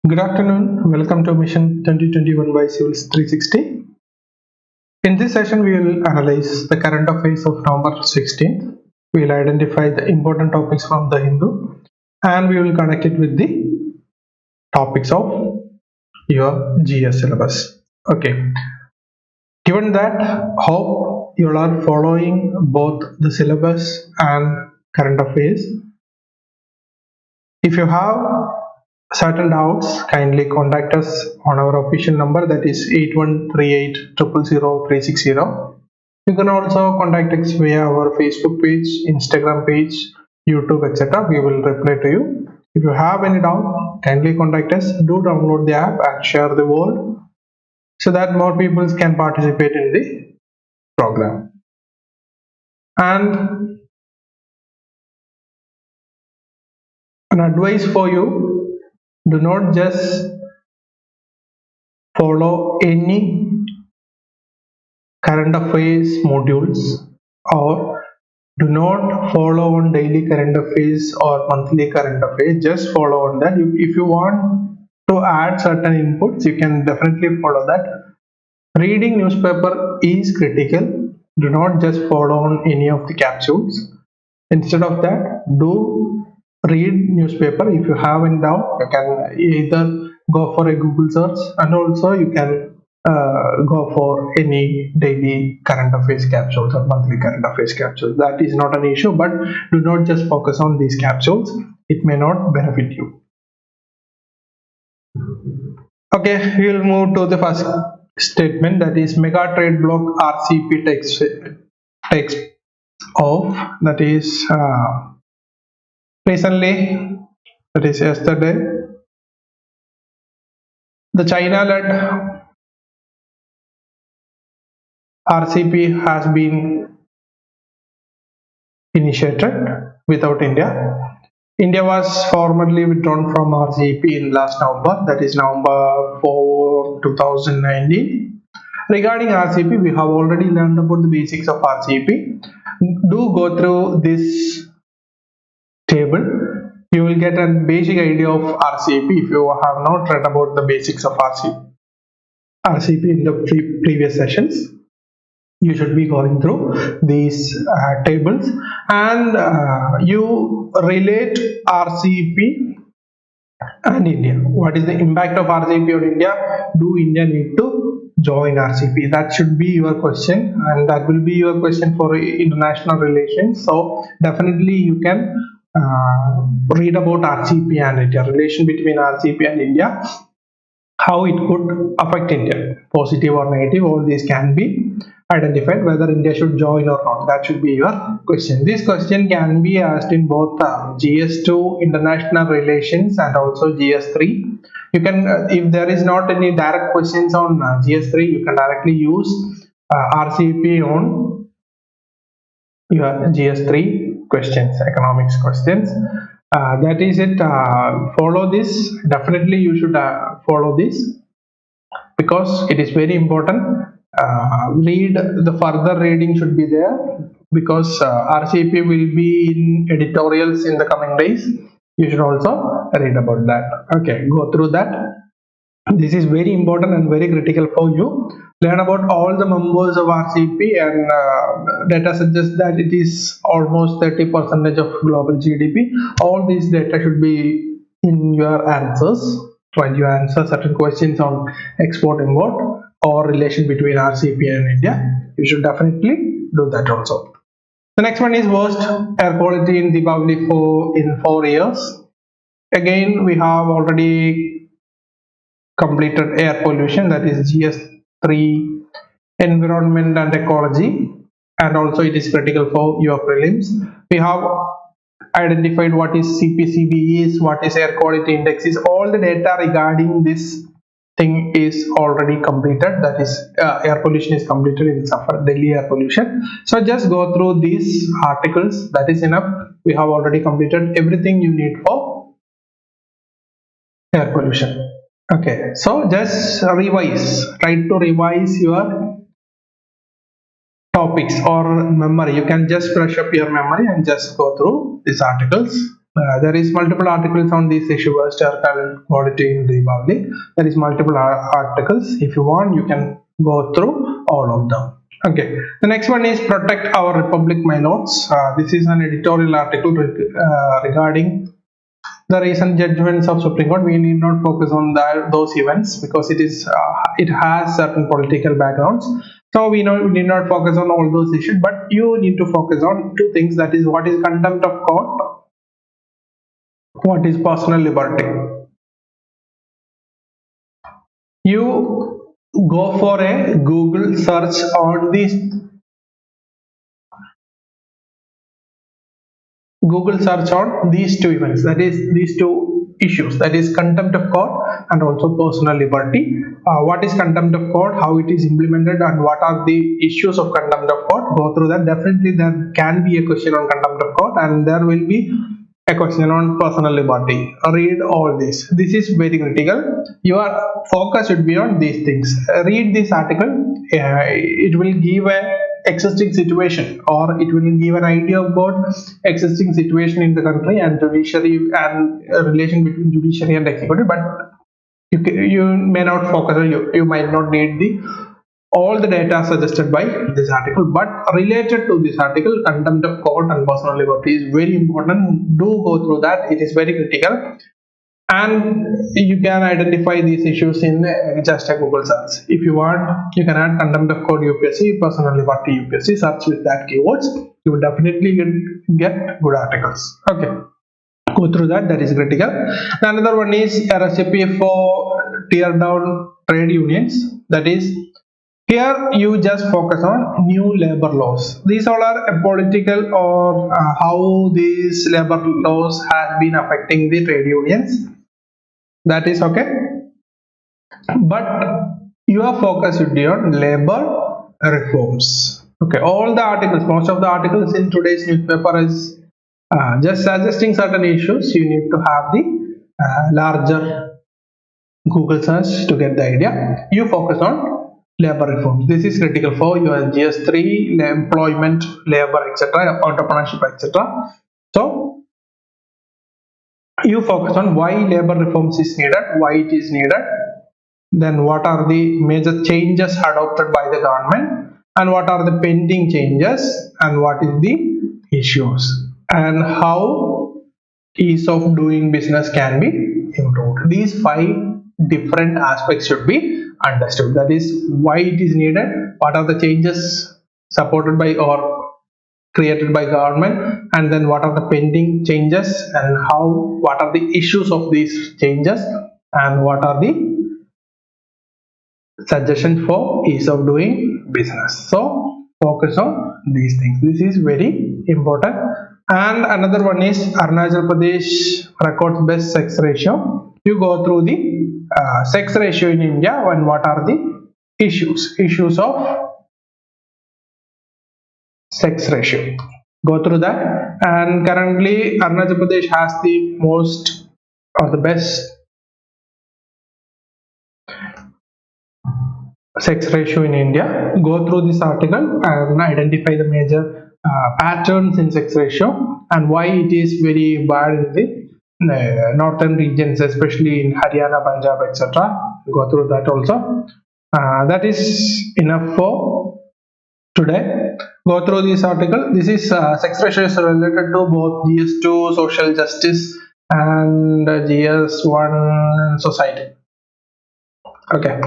Good afternoon. Welcome to Mission 2021 by Civils360. In this session, we will analyze the current affairs of November 16th. We will identify the important topics from the Hindu and we will connect it with the topics of your GS syllabus. Okay. Given that, hope you all are following both the syllabus and current affairs. If you have certain doubts, kindly contact us on our official number, that is 8138000360. You can also contact us via our Facebook page, Instagram page, YouTube, etc. We will reply to you. If you have any doubt, kindly contact us. Do download the app and share the word so that more people can participate in the program. And an advice for you: do not just follow any current affairs modules, or do not follow on daily current affairs or monthly current affairs. Just follow on that. If you want to add certain inputs, you can definitely follow that. Reading newspaper is critical. Do not just follow on any of the capsules. Instead of that, do read newspaper. If you have any doubt, you can either go for a Google search, and also you can go for any daily current affairs capsules or monthly current affairs capsules. That is not an issue, but do not just focus on these capsules. It may not benefit you. Okay, we will move to the first statement, that is mega trade block RCP takes off. That is recently, that is yesterday, the China-led RCP has been initiated without India. India was formally withdrawn from RCP in last November, that is November 4, 2019. Regarding RCP, we have already learned about the basics of RCP. Do go through this table. You will get a basic idea of RCP if you have not read about the basics of RCP in the previous sessions. You should be going through these tables, and you relate RCP and India. What is the impact of RCP on India? Do India need to join RCP? That should be your question, and that will be your question for international relations. So definitely you can read about RCP and India, relation between RCP and India, how it could affect India, positive or negative. All these can be identified, whether India should join or not. That should be your question. This question can be asked in both GS2 international relations and also GS3. You can, if there is not any direct questions on GS3, you can directly use RCP on your GS3 questions, economics questions. That is it. Follow this. Definitely you should follow this, because it is very important. Read the further reading should be there, because RCP will be in editorials in the coming days. You should also read about that. Okay, go through that. This is very important and very critical for you. Learn about all the members of RCP, and data suggests that it is almost 30% of global GDP. All these data should be in your answers when you answer certain questions on export import or relation between RCP and India. You should definitely do that also. The next one is worst air quality in Diwali in 4 years. Again, we have already completed air pollution, that is GS3 environment and ecology, and also it is critical for your prelims. We have identified what is CPCB is, what is air quality index is. All the data regarding this thing is already completed, that is air pollution is completed in Delhi air pollution. So just go through these articles, that is enough. We have already completed everything you need for air pollution. Okay, so just revise, try to revise your topics or memory. You can just brush up your memory and just go through these articles. There is multiple articles on this issue, air quality in Diwali. There is multiple articles. If you want, you can go through all of them. Okay. The next one is protect our republic, my lords. This is an editorial article regarding the recent judgments of Supreme Court. We need not focus on those events because it has certain political backgrounds. So we need not focus on all those issues, but you need to focus on two things. That is, what is contempt of court, what is personal liberty. You go for a Google search on these two events, that is these two issues, that is contempt of court and also personal liberty. What is contempt of court, how it is implemented, and what are the issues of contempt of court. Go through that. Definitely there can be a question on contempt of court and there will be a question on personal liberty. Read all this. This is very critical. Your focus should be on these things. Read this article. It will give a existing situation, or it will give an idea about existing situation in the country and judiciary and relation between judiciary and executive. But you may not focus, or you might not need all the data suggested by this article, but related to this article, contempt of court and personal liberty is very important. Do go through that. It is very critical, and you can identify these issues in just a Google search. If you want, you can add contempt of court UPSC, personal liberty UPSC, search with that keywords. You will definitely get good articles. Okay, go through that. That is critical. Another one is a recipe for tear down trade unions. That is, here you just focus on new labor laws. These all are political, or how these labor laws have been affecting the trade unions. That is okay. But your focus should be on labor reforms. Okay, all the articles, most of the articles in today's newspaper is just suggesting certain issues. You need to have the larger Google search to get the idea. You focus on labor reforms. This is critical for your GS3, employment, labor, etc., entrepreneurship, etc. So you focus on why labor reforms is needed, why it is needed, then what are the major changes adopted by the government, and what are the pending changes, and what is the issues, and how ease of doing business can be improved. These 5 different aspects should be understood. That is, why it is needed, what are the changes supported by or created by government, and then what are the pending changes, and what are the issues of these changes, and what are the suggestions for ease of doing business. So focus on these things. This is very important. And another one is Arunachal Pradesh records best sex ratio. You go through the sex ratio in India and what are the issues of sex ratio. Go through that. And currently Arunachal Pradesh has the most or the best sex ratio in India. Go through this article and identify the major patterns in sex ratio and why it is very bad in the northern regions, especially in Haryana, Punjab, etc. Go through that also. That is enough for today. Go through this article. This is sex ratio is related to both GS2 social justice and GS1 society. Okay.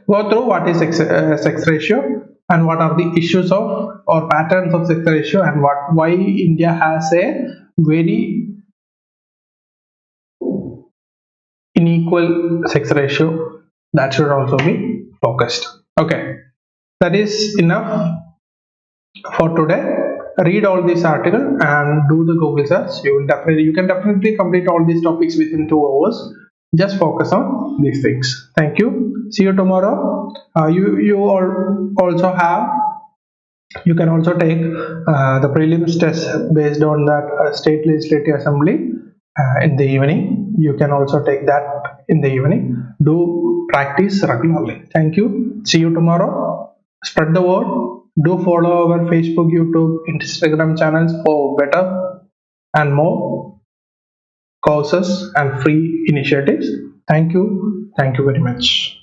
Go through what is sex ratio and what are the issues of or patterns of sex ratio, and why India has a very unequal sex ratio. That should also be focused. Okay, that is enough for today. Read all this article and do the Google search. You can definitely complete all these topics within 2 hours. Just focus on these things. Thank you. See you tomorrow. You can also take the prelims test based on that state legislative assembly in the evening. You can also take that in the evening. Do practice regularly. Thank you. See you tomorrow. Spread the word. Do follow our Facebook, YouTube, Instagram channels for better and more courses and free initiatives. Thank you very much.